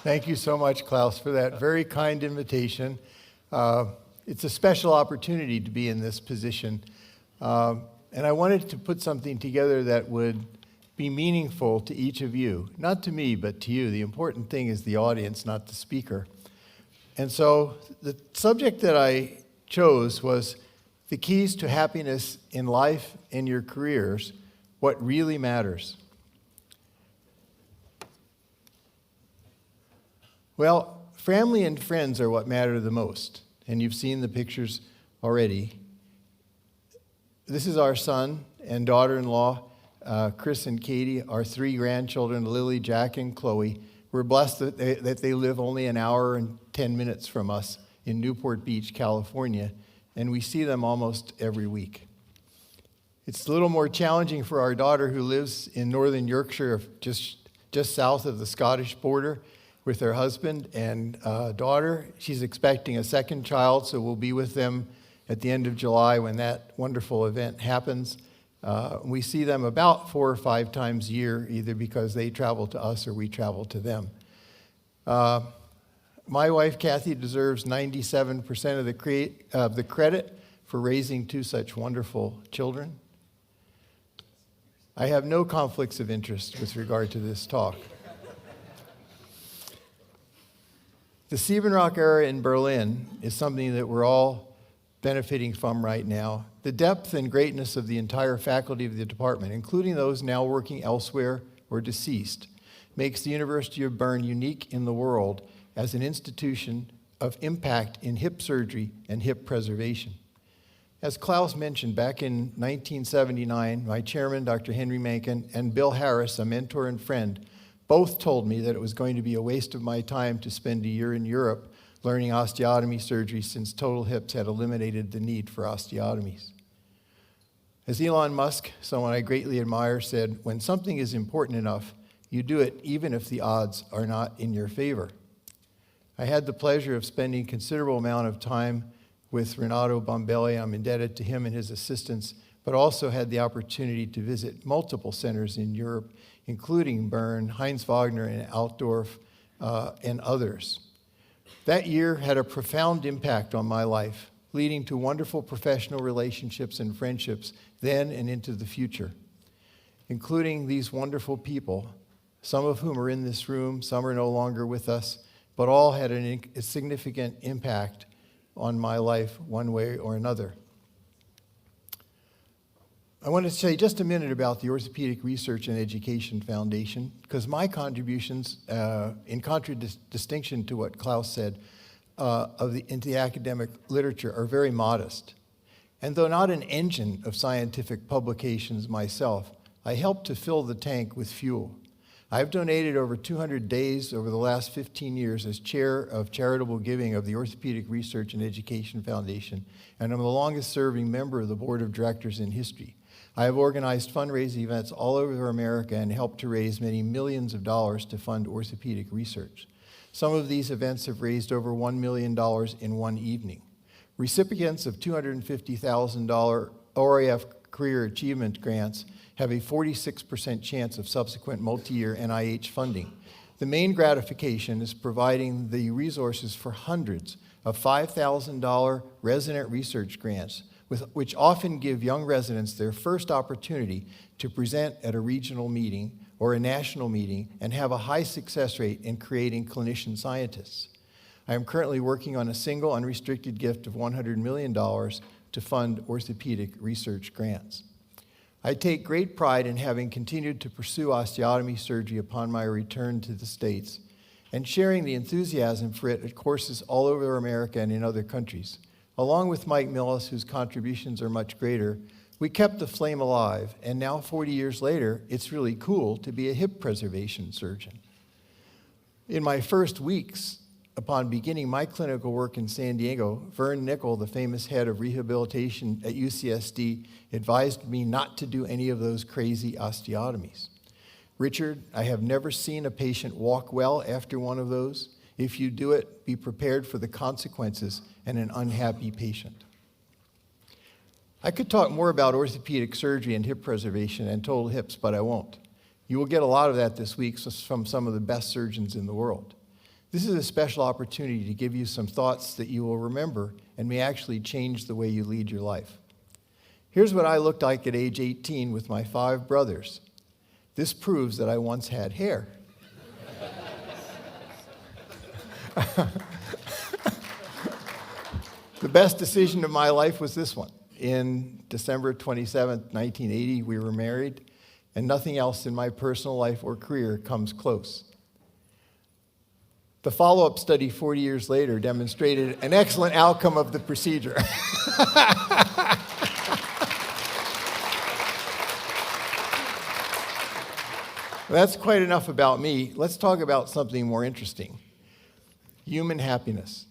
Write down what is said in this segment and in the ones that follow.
Thank you so much, Klaus, for that very kind invitation. It's a special opportunity to be in this position. And I wanted to put something together that would be meaningful to each of you. Not to me, but to you. The important thing is the audience, not the speaker. And so the subject that I chose was the keys to happiness in life and your careers, what really matters. Well, family and friends are what matter the most, and you've seen the pictures already. This is our son and daughter-in-law, Chris and Katie, our 3 grandchildren, Lily, Jack, and Chloe. We're blessed that they live only an hour and 10 minutes from us in Newport Beach, California, and we see them almost every week. It's a little more challenging for our daughter, who lives in northern Yorkshire, just south of the Scottish border, with her husband and daughter. She's expecting a second child, so we'll be with them at the end of July when that wonderful event happens. We see them about 4 or 5 times a year, either because they travel to us or we travel to them. My wife, Kathy, deserves 97% of the credit for raising 2 such wonderful children. I have no conflicts of interest with regard to this talk. The Siebenrock era in Berlin is something that we're all benefiting from right now. The depth and greatness of the entire faculty of the department, including those now working elsewhere or deceased, makes the University of Bern unique in the world as an institution of impact in hip surgery and hip preservation. As Klaus mentioned, back in 1979, my chairman, Dr. Henry Mencken, and Bill Harris, a mentor and friend, both told me that it was going to be a waste of my time to spend a year in Europe learning osteotomy surgery, since total hips had eliminated the need for osteotomies. As Elon Musk, someone I greatly admire, said, "When something is important enough, you do it even if the odds are not in your favor." I had the pleasure of spending a considerable amount of time with Renato Bombelli. I'm indebted to him and his assistants, but also had the opportunity to visit multiple centers in Europe, including Bern, Heinz Wagner, and Altdorf, and others. That year had a profound impact on my life, leading to wonderful professional relationships and friendships then and into the future, including these wonderful people, some of whom are in this room, some are no longer with us, but all had a significant impact on my life one way or another. I want to say just a minute about the Orthopedic Research and Education Foundation, because my contributions, in contradistinction to what Klaus said, into the academic literature are very modest. And though not an engine of scientific publications myself, I help to fill the tank with fuel. I've donated over 200 days over the last 15 years as chair of charitable giving of the Orthopedic Research and Education Foundation, and I'm the longest serving member of the board of directors in history. I have organized fundraising events all over America and helped to raise many millions of dollars to fund orthopedic research. Some of these events have raised over $1 million in one evening. Recipients of $250,000 ORAF Career Achievement Grants have a 46% chance of subsequent multi-year NIH funding. The main gratification is providing the resources for hundreds of $5,000 resident research grants, which often give young residents their first opportunity to present at a regional meeting or a national meeting and have a high success rate in creating clinician scientists. I am currently working on a single unrestricted gift of $100 million to fund orthopedic research grants. I take great pride in having continued to pursue osteotomy surgery upon my return to the States and sharing the enthusiasm for it at courses all over America and in other countries. Along with Mike Millis, whose contributions are much greater, we kept the flame alive, and now 40 years later, it's really cool to be a hip preservation surgeon. In my first weeks upon beginning my clinical work in San Diego, Vern Nickel, the famous head of rehabilitation at UCSD, advised me not to do any of those crazy osteotomies. Richard, I have never seen a patient walk well after one of those. If you do it, be prepared for the consequences and an unhappy patient. I could talk more about orthopedic surgery and hip preservation and total hips, but I won't. You will get a lot of that this week from some of the best surgeons in the world. This is a special opportunity to give you some thoughts that you will remember and may actually change the way you lead your life. Here's what I looked like at age 18 with my 5 brothers. This proves that I once had hair. The best decision of my life was this one. In December 27th, 1980, we were married, and nothing else in my personal life or career comes close. The follow-up study 40 years later demonstrated an excellent outcome of the procedure. That's quite enough about me. Let's talk about something more interesting. Human happiness.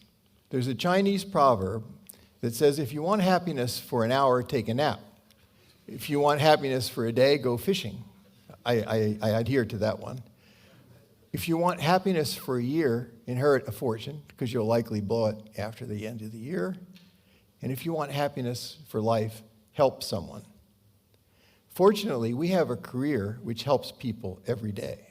There's a Chinese proverb that says, if you want happiness for an hour, take a nap. If you want happiness for a day, go fishing. I adhere to that one. If you want happiness for a year, inherit a fortune, because you'll likely blow it after the end of the year. And if you want happiness for life, help someone. Fortunately, we have a career which helps people every day.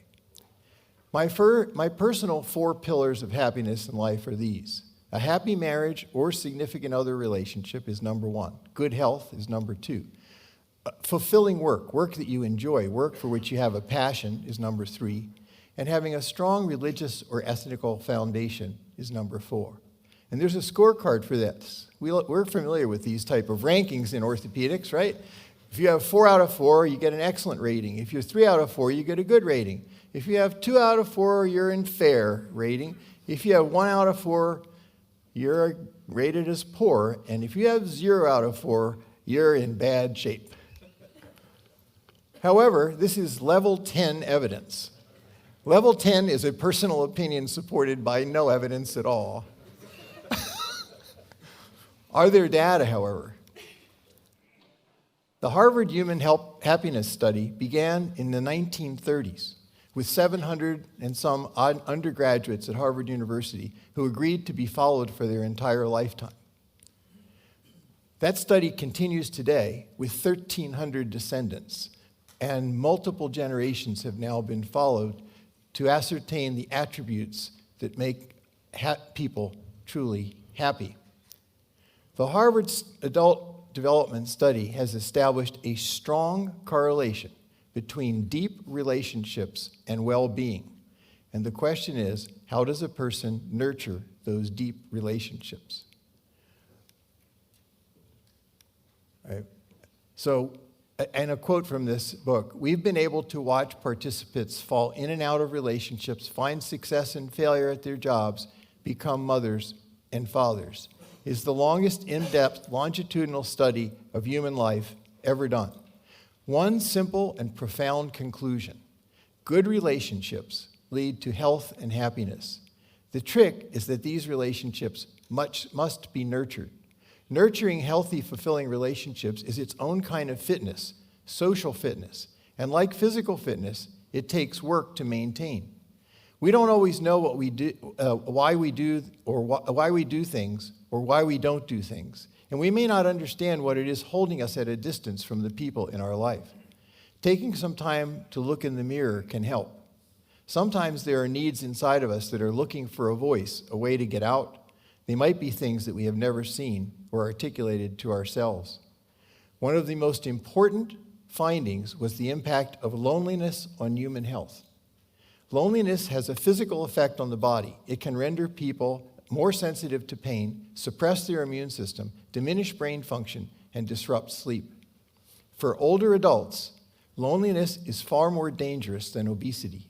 My personal 4 pillars of happiness in life are these. A happy marriage or significant other relationship is number 1. Good health is number 2. Fulfilling work that you enjoy, work for which you have a passion is number 3. And having a strong religious or ethical foundation is number 4. And there's a scorecard for this. We're familiar with these type of rankings in orthopedics, right? If you have 4 out of 4, you get an excellent rating. If you're 3 out of 4, you get a good rating. If you have 2 out of 4, you're in fair rating. If you have 1 out of 4, you're rated as poor. And if you have 0 out of 4, you're in bad shape. However, this is level 10 evidence. Level 10 is a personal opinion supported by no evidence at all. Are there data, however? The Harvard Human Happiness Study began in the 1930s with 700 and some odd undergraduates at Harvard University who agreed to be followed for their entire lifetime. That study continues today with 1,300 descendants, and multiple generations have now been followed to ascertain the attributes that make people truly happy. The Harvard Adult Development Study has established a strong correlation between deep relationships and well-being. And the question is, how does a person nurture those deep relationships? Right. So, and a quote from this book, we've been able to watch participants fall in and out of relationships, find success and failure at their jobs, become mothers and fathers. It's the longest in-depth longitudinal study of human life ever done. One simple and profound conclusion: good relationships lead to health and happiness. The trick is that these relationships must be nurtured. Nurturing healthy, fulfilling relationships is its own kind of fitness, social fitness. And like physical fitness, it takes work to maintain. We don't always know what we do, why we do things, or why we don't do things. And we may not understand what it is holding us at a distance from the people in our life. Taking some time to look in the mirror can help. Sometimes there are needs inside of us that are looking for a voice, a way to get out. They might be things that we have never seen or articulated to ourselves. One of the most important findings was the impact of loneliness on human health. Loneliness has a physical effect on the body. It can render people more sensitive to pain, suppress their immune system, diminish brain function, and disrupt sleep. For older adults, loneliness is far more dangerous than obesity.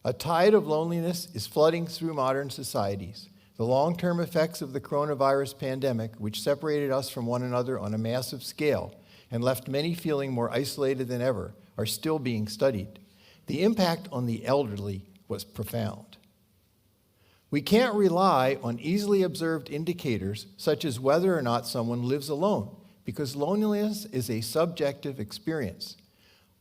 A tide of loneliness is flooding through modern societies. The long-term effects of the coronavirus pandemic, which separated us from one another on a massive scale and left many feeling more isolated than ever, are still being studied. The impact on the elderly was profound. We can't rely on easily observed indicators such as whether or not someone lives alone, because loneliness is a subjective experience.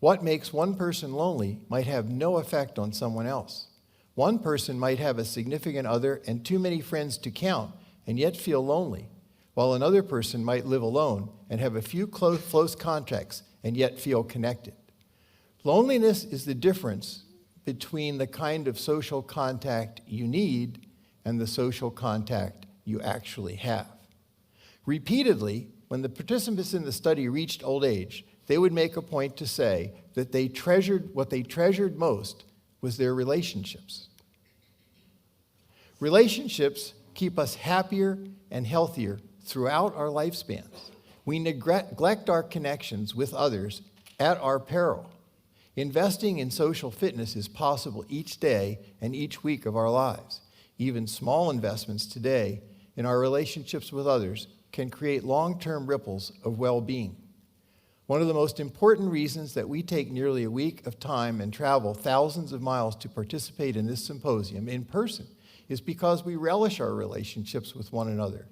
What makes one person lonely might have no effect on someone else. One person might have a significant other and too many friends to count and yet feel lonely, while another person might live alone and have a few close contacts and yet feel connected. Loneliness is the difference between the kind of social contact you need and the social contact you actually have. Repeatedly, when the participants in the study reached old age, they would make a point to say that what they treasured most was their relationships. Relationships keep us happier and healthier throughout our lifespans. We neglect our connections with others at our peril. Investing in social fitness is possible each day and each week of our lives. Even small investments today in our relationships with others can create long-term ripples of well-being. One of the most important reasons that we take nearly a week of time and travel thousands of miles to participate in this symposium in person is because we relish our relationships with one another.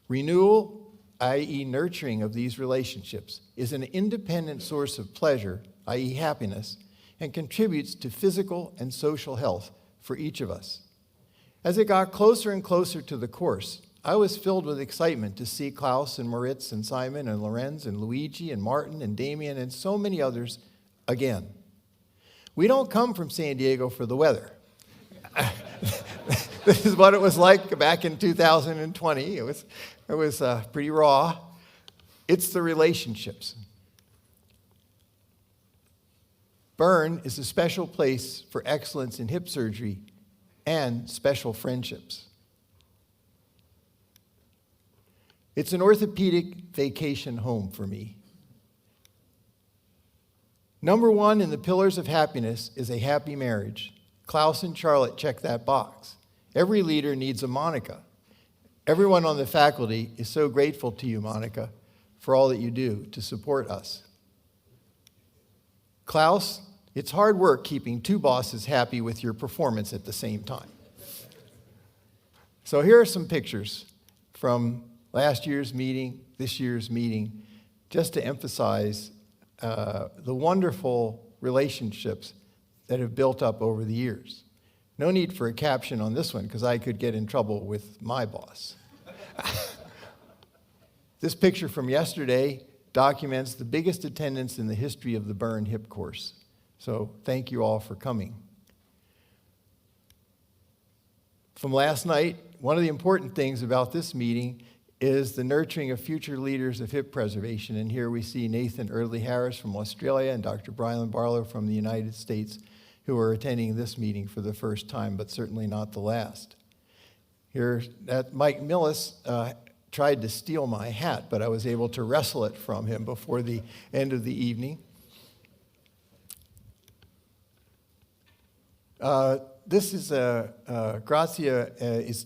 Renewal, i.e. nurturing of these relationships, is an independent source of pleasure, i.e. happiness, and contributes to physical and social health for each of us. As it got closer and closer to the course, I was filled with excitement to see Klaus and Moritz and Simon and Lorenz and Luigi and Martin and Damien and so many others again. We don't come from San Diego for the weather. This is what it was like back in 2020. It was pretty raw. It's the relationships. Bern is a special place for excellence in hip surgery and special friendships. It's an orthopedic vacation home for me. Number one in the pillars of happiness is a happy marriage. Klaus and Charlotte check that box. Every leader needs a Monica. Everyone on the faculty is so grateful to you, Monica, for all that you do to support us. Klaus, it's hard work keeping two bosses happy with your performance at the same time. So here are some pictures from last year's meeting, this year's meeting, just to emphasize the wonderful relationships that have built up over the years. No need for a caption on this one because I could get in trouble with my boss. This picture from yesterday documents the biggest attendance in the history of the Bern Hip course. So thank you all for coming. From last night, one of the important things about this meeting is the nurturing of future leaders of hip preservation. And here we see Nathan Eardley Harris from Australia and Dr. Brian Barlow from the United States, who are attending this meeting for the first time, but certainly not the last. Here, Mike Millis tried to steal my hat, but I was able to wrestle it from him before the end of the evening. This is Grazia is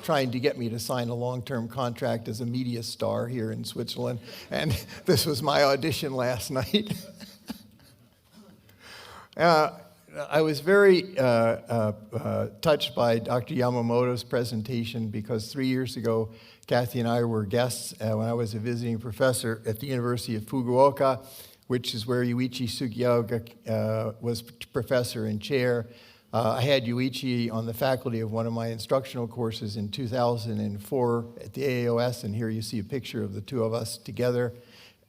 trying to get me to sign a long-term contract as a media star here in Switzerland, and this was my audition last night. I was very touched by Dr. Yamamoto's presentation because 3 years ago, Kathy and I were guests when I was a visiting professor at the University of Fukuoka, which is where Yuichi Sugioka was professor and chair. I had Yuichi on the faculty of one of my instructional courses in 2004 at the AAOS, and here you see a picture of the two of us together.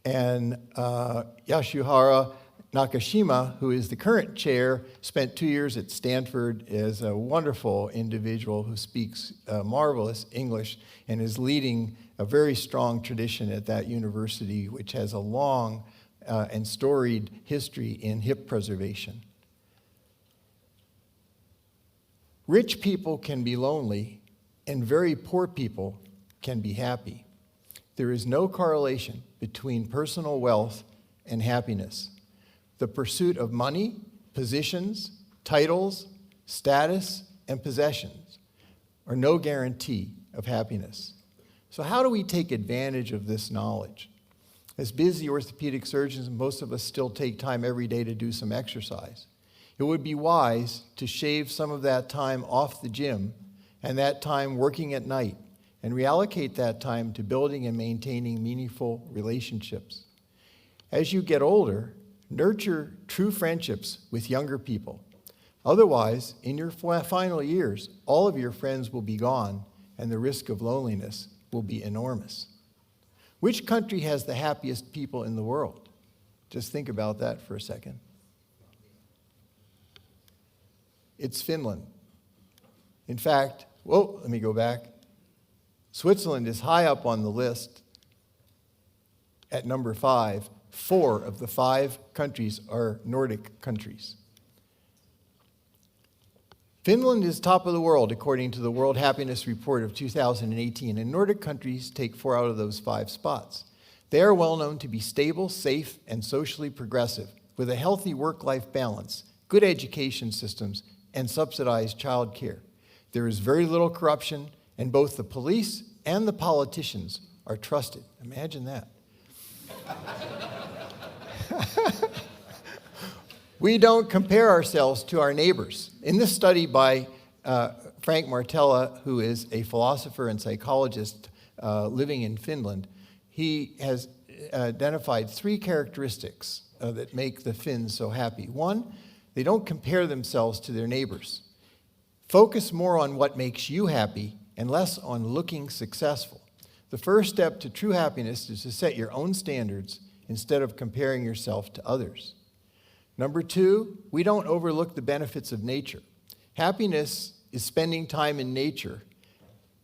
And Yasuhara Nakashima, who is the current chair, spent 2 years at Stanford as a wonderful individual who speaks marvelous English and is leading a very strong tradition at that university, which has a long and storied history in hip preservation. Rich people can be lonely, and very poor people can be happy. There is no correlation between personal wealth and happiness. The pursuit of money, positions, titles, status, and possessions are no guarantee of happiness. So how do we take advantage of this knowledge? As busy orthopedic surgeons, most of us still take time every day to do some exercise. It would be wise to shave some of that time off the gym and that time working at night and reallocate that time to building and maintaining meaningful relationships. As you get older, nurture true friendships with younger people. Otherwise, in your final years, all of your friends will be gone and the risk of loneliness will be enormous. Which country has the happiest people in the world? Just think about that for a second. it's Finland. In fact, let me go back. Switzerland is high up on the list at number 5. 4 of the 5 countries are Nordic countries. Finland is top of the world according to the World Happiness Report of 2018, and Nordic countries take 4 out of those 5 spots. They are well known to be stable, safe, and socially progressive, with a healthy work-life balance, good education systems, and subsidized child care. There is very little corruption, and both the police and the politicians are trusted. Imagine that. We don't compare ourselves to our neighbors. In this study by Frank Martella, who is a philosopher and psychologist living in Finland, he has identified 3 characteristics that make the Finns so happy. 1, they don't compare themselves to their neighbors. Focus more on what makes you happy and less on looking successful. The first step to true happiness is to set your own standards instead of comparing yourself to others. Number 2, we don't overlook the benefits of nature. Happiness is spending time in nature.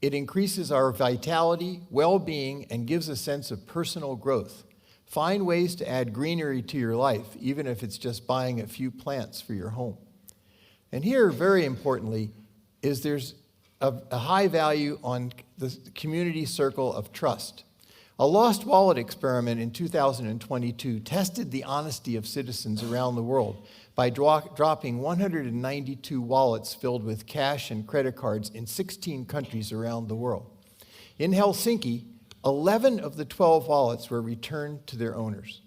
It increases our vitality, well-being, and gives a sense of personal growth. Find ways to add greenery to your life, even if it's just buying a few plants for your home. And here, very importantly, is there's a high value on the community circle of trust. A lost wallet experiment in 2022 tested the honesty of citizens around the world by dropping 192 wallets filled with cash and credit cards in 16 countries around the world. In Helsinki, 11 of the 12 wallets were returned to their owners.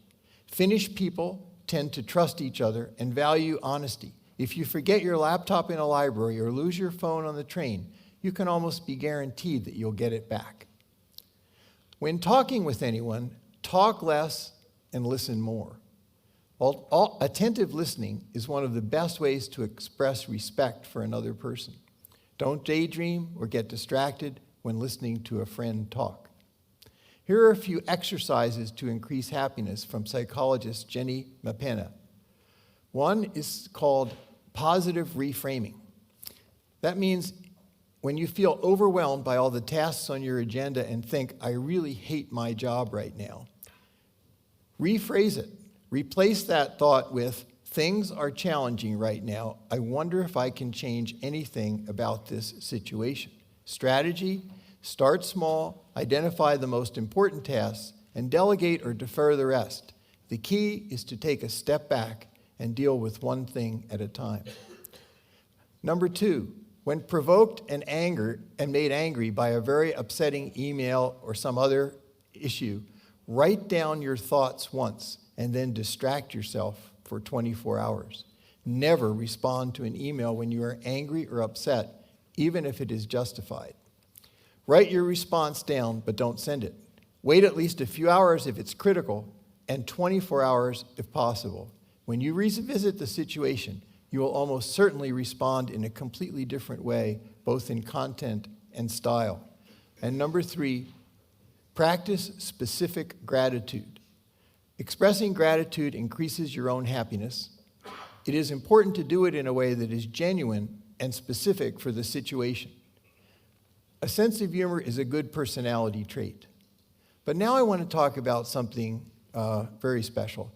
Finnish people tend to trust each other and value honesty. If you forget your laptop in a library or lose your phone on the train, you can almost be guaranteed that you'll get it back. When talking with anyone, talk less and listen more. Attentive listening is one of the best ways to express respect for another person. Don't daydream or get distracted when listening to a friend talk. Here are a few exercises to increase happiness from psychologist Jenny Mapena. One is called positive reframing. That means when you feel overwhelmed by all the tasks on your agenda and think, I really hate my job right now, rephrase it. Replace that thought with, things are challenging right now. I wonder if I can change anything about this situation. Strategy, start small, identify the most important tasks, and delegate or defer the rest. The key is to take a step back and deal with one thing at a time. Number 2, when provoked and made angry by a very upsetting email or some other issue, write down your thoughts once and then distract yourself for 24 hours. Never respond to an email when you are angry or upset, even if it is justified. Write your response down, but don't send it. Wait at least a few hours if it's critical, and 24 hours if possible. When you revisit the situation, you will almost certainly respond in a completely different way, both in content and style. And number 3, practice specific gratitude. Expressing gratitude increases your own happiness. It is important to do it in a way that is genuine and specific for the situation. A sense of humor is a good personality trait. But now I want to talk about something very special.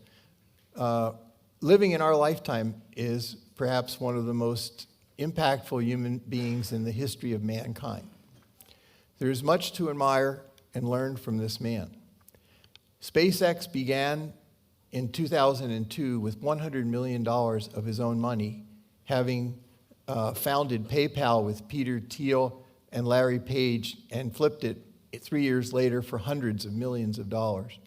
Living in our lifetime is perhaps one of the most impactful human beings in the history of mankind. There is much to admire and learn from this man. SpaceX began in 2002 with $100 million of his own money, having founded PayPal with Peter Thiel and Larry Page, and flipped it 3 years later for hundreds of millions of dollars.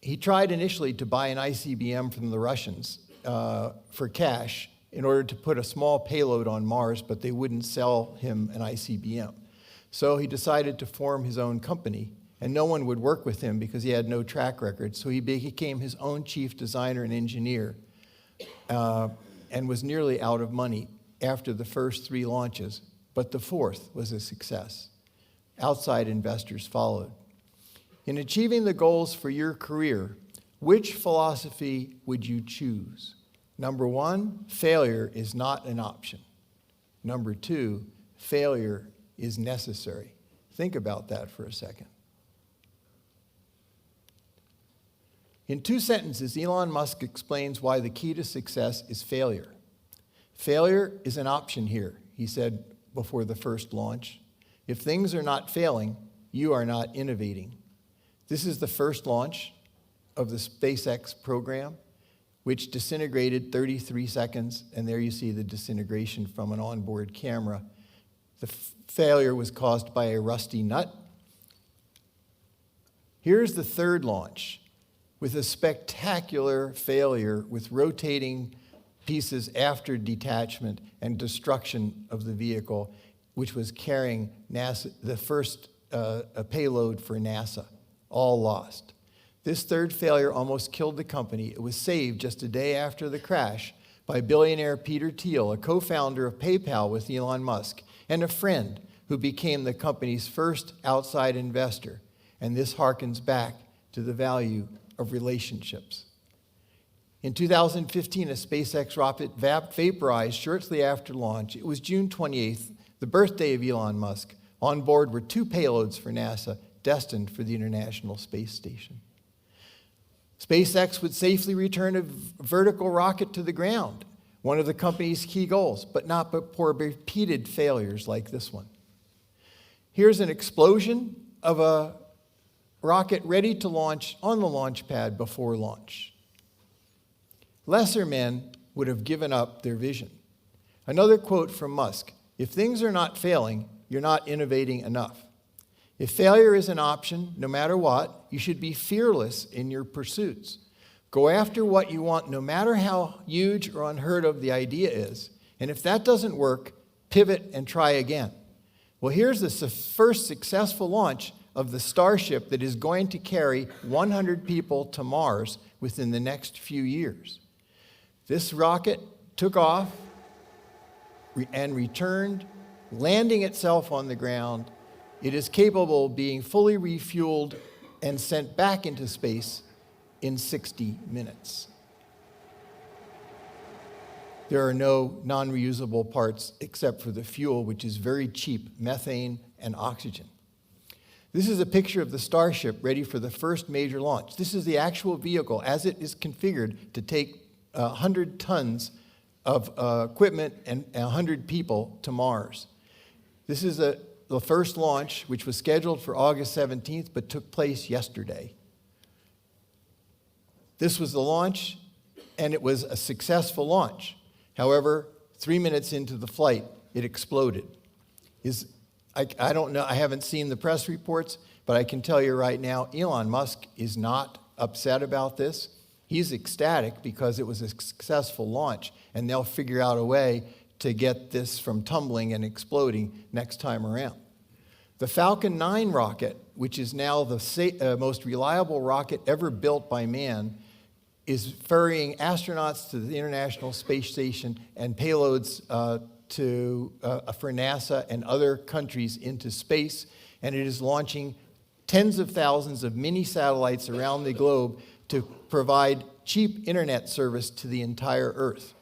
He tried initially to buy an ICBM from the Russians for cash in order to put a small payload on Mars, but they wouldn't sell him an ICBM. So he decided to form his own company, and no one would work with him because he had no track record. So he became his own chief designer and engineer and was nearly out of money after the first 3 launches, but the 4th was a success. Outside investors followed. In achieving the goals for your career, which philosophy would you choose? Number one, failure is not an option. Number two, failure is necessary. Think about that for a second. In 2 sentences, Elon Musk explains why the key to success is failure. Failure is an option here, he said before the first launch. If things are not failing, you are not innovating. This is the first launch of the SpaceX program, which disintegrated 33 seconds, and there you see the disintegration from an onboard camera. The failure was caused by a rusty nut. Here's the third launch, with a spectacular failure with rotating pieces after detachment and destruction of the vehicle, which was carrying NASA, the first payload for NASA, all lost. This third failure almost killed the company. It was saved just a day after the crash by billionaire Peter Thiel, a co-founder of PayPal with Elon Musk, and a friend who became the company's first outside investor. And this harkens back to the value of relationships. In 2015, a SpaceX rocket vaporized shortly after launch. It was June 28th, the birthday of Elon Musk. On board were 2 payloads for NASA destined for the International Space Station. SpaceX would safely return a vertical rocket to the ground, one of the company's key goals, but not before repeated failures like this one. Here's an explosion of a rocket ready to launch on the launch pad before launch. Lesser men would have given up their vision. Another quote from Musk: "If things are not failing, you're not innovating enough. If failure is an option, no matter what, you should be fearless in your pursuits. Go after what you want, no matter how huge or unheard of the idea is. And if that doesn't work, pivot and try again." Well, here's the first successful launch of the Starship that is going to carry 100 people to Mars within the next few years. This rocket took off and returned, landing itself on the ground. It is capable of being fully refueled and sent back into space in 60 minutes. There are no non-reusable parts except for the fuel, which is very cheap, methane and oxygen. This is a picture of the Starship ready for the first major launch. This is the actual vehicle as it is configured to take 100 tons of equipment and 100 people to Mars. This is the first launch, which was scheduled for August 17th, but took place yesterday. This was the launch, and it was a successful launch. However, 3 minutes into the flight, it exploded. I don't know, I haven't seen the press reports, but I can tell you right now, Elon Musk is not upset about this. He's ecstatic because it was a successful launch, and they'll figure out a way to get this from tumbling and exploding next time around. The Falcon 9 rocket, which is now the most reliable rocket ever built by man, is ferrying astronauts to the International Space Station and payloads for NASA and other countries into space, and it is launching tens of thousands of mini satellites around the globe to provide cheap internet service to the entire Earth.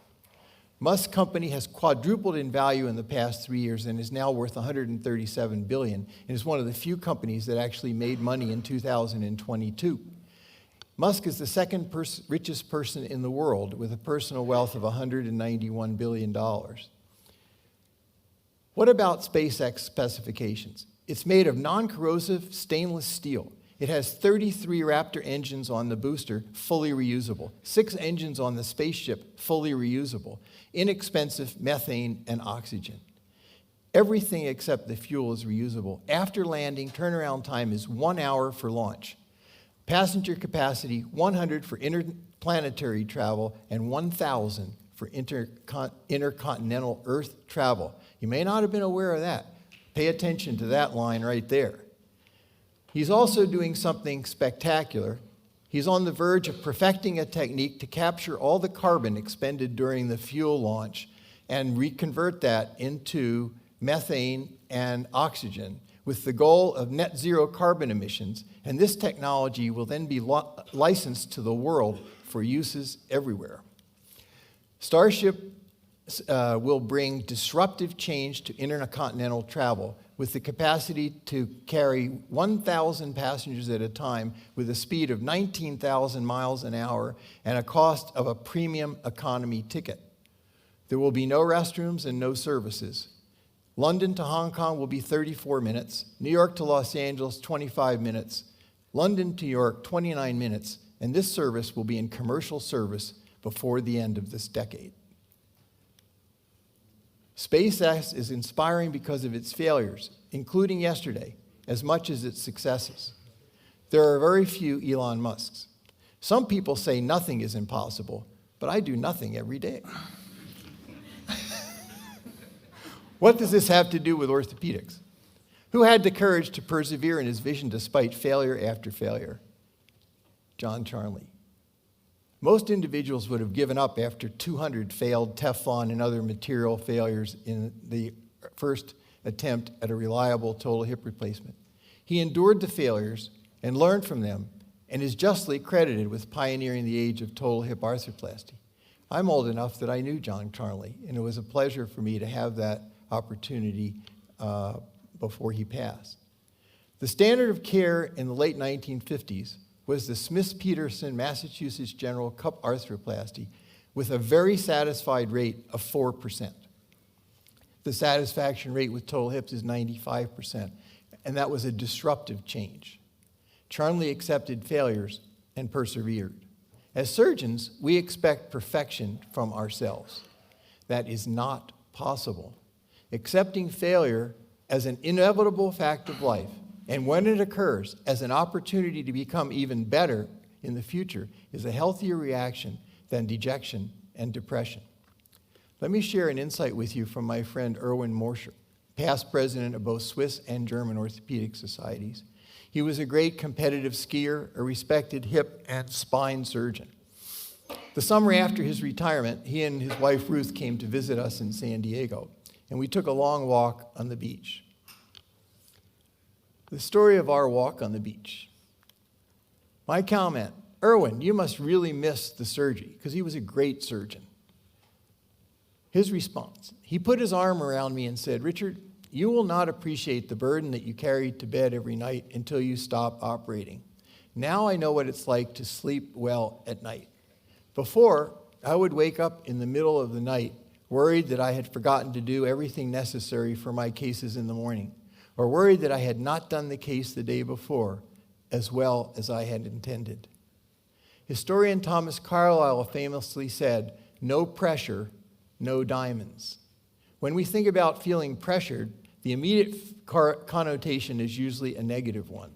Musk's company has quadrupled in value in the past 3 years and is now worth $137 billion, and is one of the few companies that actually made money in 2022. Musk is the second richest person in the world with a personal wealth of $191 billion. What about SpaceX specifications? It's made of non-corrosive stainless steel. It has 33 Raptor engines on the booster, fully reusable. 6 engines on the spaceship, fully reusable. Inexpensive methane and oxygen. Everything except the fuel is reusable. After landing, turnaround time is 1 hour for launch. Passenger capacity, 100 for interplanetary travel and 1,000 for intercontinental Earth travel. You may not have been aware of that. Pay attention to that line right there. He's also doing something spectacular. He's on the verge of perfecting a technique to capture all the carbon expended during the fuel launch and reconvert that into methane and oxygen with the goal of net zero carbon emissions. And this technology will then be licensed to the world for uses everywhere. Starship will bring disruptive change to intercontinental travel with the capacity to carry 1,000 passengers at a time with a speed of 19,000 miles an hour and a cost of a premium economy ticket. There will be no restrooms and no services. London to Hong Kong will be 34 minutes, New York to Los Angeles, 25 minutes, London to York, 29 minutes, and this service will be in commercial service before the end of this decade. SpaceX is inspiring because of its failures, including yesterday, as much as its successes. There are very few Elon Musks. Some people say nothing is impossible, but I do nothing every day. What does this have to do with orthopedics? Who had the courage to persevere in his vision despite failure after failure? John Charnley. Most individuals would have given up after 200 failed Teflon and other material failures in the first attempt at a reliable total hip replacement. He endured the failures and learned from them and is justly credited with pioneering the age of total hip arthroplasty. I'm old enough that I knew John Charnley, and it was a pleasure for me to have that opportunity before he passed. The standard of care in the late 1950s was the Smith-Peterson Massachusetts General cup arthroplasty with a very satisfied rate of 4%. The satisfaction rate with total hips is 95%, and that was a disruptive change. Charnley accepted failures and persevered. As surgeons, we expect perfection from ourselves. That is not possible. Accepting failure as an inevitable fact of life, and when it occurs, as an opportunity to become even better in the future, is a healthier reaction than dejection and depression. Let me share an insight with you from my friend Erwin Morscher, past president of both Swiss and German orthopedic societies. He was a great competitive skier, a respected hip and spine surgeon. The summer after his retirement, he and his wife Ruth came to visit us in San Diego, and we took a long walk on the beach. The story of our walk on the beach. My comment, Erwin, you must really miss the surgery, because he was a great surgeon. His response, he put his arm around me and said, Richard, you will not appreciate the burden that you carry to bed every night until you stop operating. Now I know what it's like to sleep well at night. Before, I would wake up in the middle of the night worried that I had forgotten to do everything necessary for my cases in the morning, or worried that I had not done the case the day before as well as I had intended. Historian Thomas Carlyle famously said, no pressure, no diamonds. When we think about feeling pressured, the immediate connotation is usually a negative one.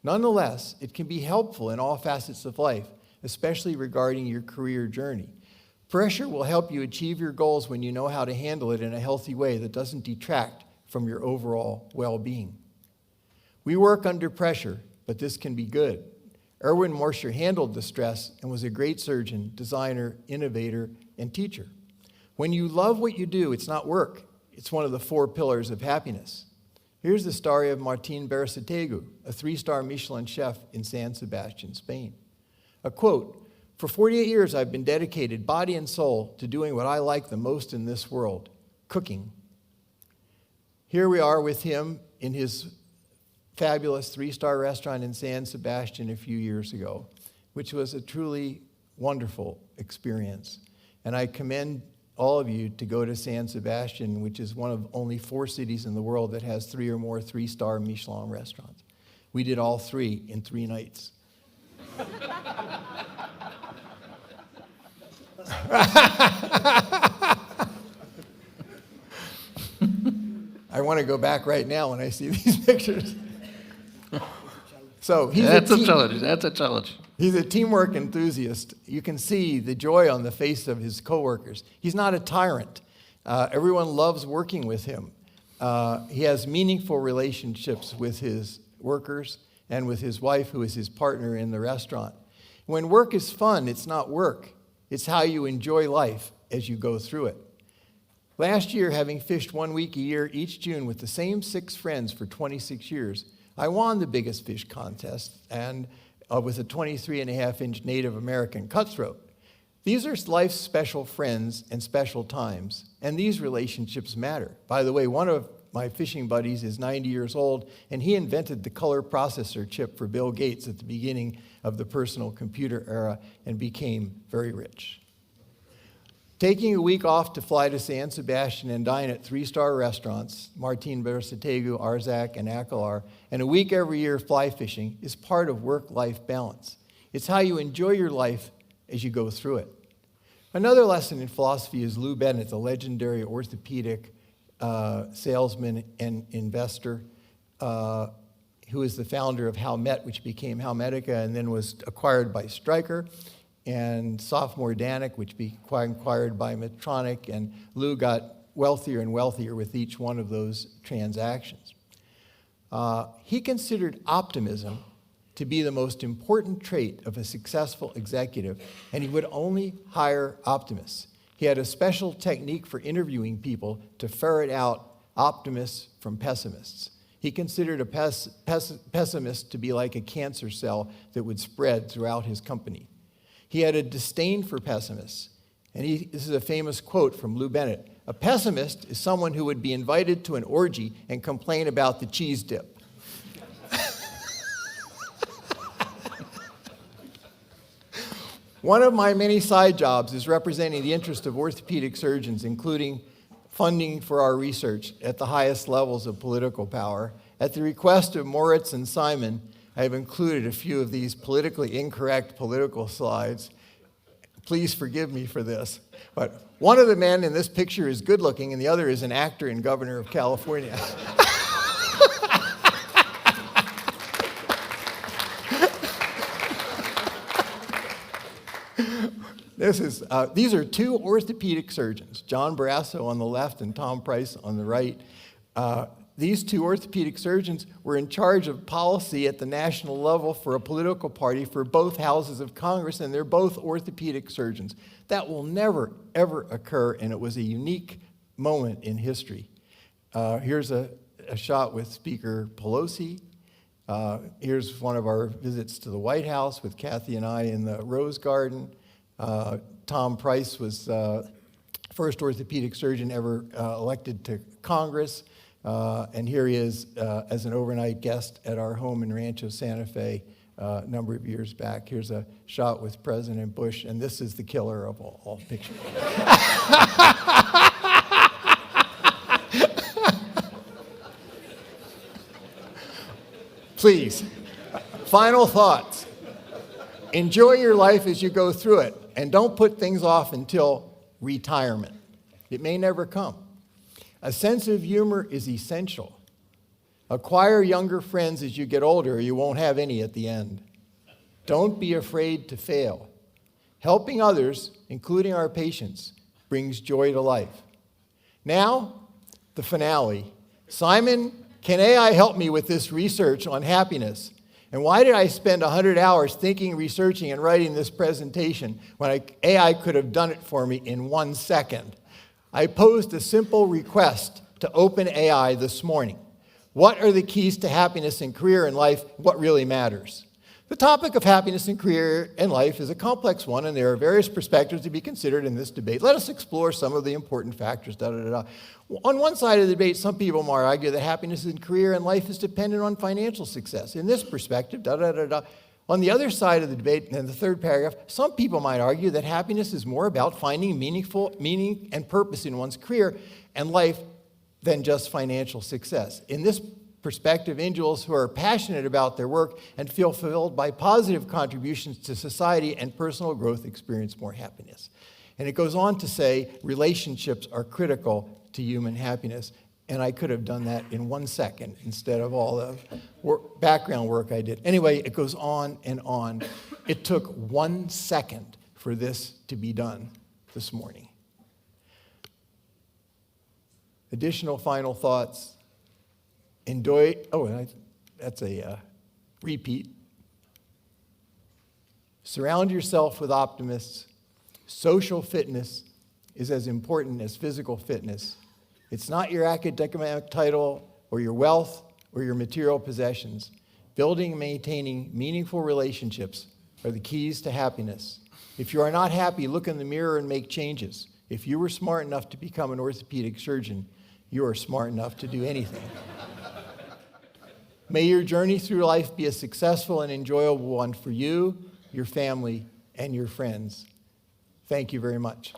Nonetheless, it can be helpful in all facets of life, especially regarding your career journey. Pressure will help you achieve your goals when you know how to handle it in a healthy way that doesn't detract from your overall well-being. We work under pressure, but this can be good. Erwin Morscher handled the stress and was a great surgeon, designer, innovator, and teacher. When you love what you do, it's not work. It's one of the 4 pillars of happiness. Here's the story of Martin Bercetegu, a 3-star Michelin chef in San Sebastian, Spain. A quote, for 48 years I've been dedicated body and soul to doing what I like the most in this world, cooking. Here we are with him in his fabulous 3-star restaurant in San Sebastian a few years ago, which was a truly wonderful experience. And I commend all of you to go to San Sebastian, which is one of only 4 cities in the world that has 3 or more 3-star Michelin restaurants. We did all 3 in 3 nights. I want to go back right now when I see these pictures. So That's a challenge. He's a teamwork enthusiast. You can see the joy on the face of his coworkers. He's not a tyrant. Everyone loves working with him. He has meaningful relationships with his workers and with his wife, who is his partner in the restaurant. When work is fun, it's not work. It's how you enjoy life as you go through it. Last year, having fished 1 week a year each June with the same 6 friends for 26 years, I won the biggest fish contest and with a 23.5-inch Native American cutthroat. These are life's special friends and special times, and these relationships matter. By the way, one of my fishing buddies is 90 years old, and he invented the color processor chip for Bill Gates at the beginning of the personal computer era and became very rich. Taking a week off to fly to San Sebastian and dine at 3-star restaurants, Martin Bersategu, Arzak, and Akalar, and a week every year fly fishing is part of work-life balance. It's how you enjoy your life as you go through it. Another lesson in philosophy is Lou Bennett, the legendary orthopedic salesman and investor, who is the founder of Howmet, which became Howmedica and then was acquired by Stryker, and Sophomore Danik, which became acquired by Medtronic, and Lou got wealthier and wealthier with each one of those transactions. He considered optimism to be the most important trait of a successful executive, and he would only hire optimists. He had a special technique for interviewing people to ferret out optimists from pessimists. He considered a pessimist to be like a cancer cell that would spread throughout his company. He had a disdain for pessimists, and this is a famous quote from Lou Bennett: "A pessimist is someone who would be invited to an orgy and complain about the cheese dip." One of my many side jobs is representing the interest of orthopedic surgeons, including funding for our research at the highest levels of political power. At the request of Moritz and Simon, I have included a few of these politically incorrect political slides. Please forgive me for this. But one of the men in this picture is good looking, and the other is an actor and governor of California. These are two orthopedic surgeons, John Barrasso on the left and Tom Price on the right. These two orthopedic surgeons were in charge of policy at the national level for a political party for both houses of Congress, and they're both orthopedic surgeons. That will never, ever occur, and it was a unique moment in history. Here's a shot with Speaker Pelosi. Here's one of our visits to the White House with Kathy and I in the Rose Garden. Tom Price was the first orthopedic surgeon ever elected to Congress. And here he is as an overnight guest at our home in Rancho Santa Fe a number of years back. Here's a shot with President Bush, and this is the killer of all pictures. Please, final thoughts. Enjoy your life as you go through it, and don't put things off until retirement. It may never come. A sense of humor is essential. Acquire younger friends as you get older, or you won't have any at the end. Don't be afraid to fail. Helping others, including our patients, brings joy to life. Now, the finale. Simon, can AI help me with this research on happiness? And why did I spend 100 hours thinking, researching, and writing this presentation when AI could have done it for me in 1 second? I posed a simple request to OpenAI this morning. What are the keys to happiness in career and life? What really matters? The topic of happiness in career and life is a complex one, and there are various perspectives to be considered in this debate. Let us explore some of the important factors. On one side of the debate, some people might argue that happiness in career and life is dependent on financial success. In this perspective, On the other side of the debate, in the third paragraph, some people might argue that happiness is more about finding meaning and purpose in one's career and life than just financial success. In this perspective, individuals who are passionate about their work and feel fulfilled by positive contributions to society and personal growth experience more happiness. And it goes on to say relationships are critical to human happiness. And I could have done that in 1 second instead of all the background work I did. Anyway, it goes on and on. It took 1 second for this to be done this morning. Additional final thoughts. That's a repeat. Surround yourself with optimists. Social fitness is as important as physical fitness. It's not your academic title or your wealth or your material possessions. Building and maintaining meaningful relationships are the keys to happiness. If you are not happy, look in the mirror and make changes. If you were smart enough to become an orthopedic surgeon, you are smart enough to do anything. May your journey through life be a successful and enjoyable one for you, your family, and your friends. Thank you very much.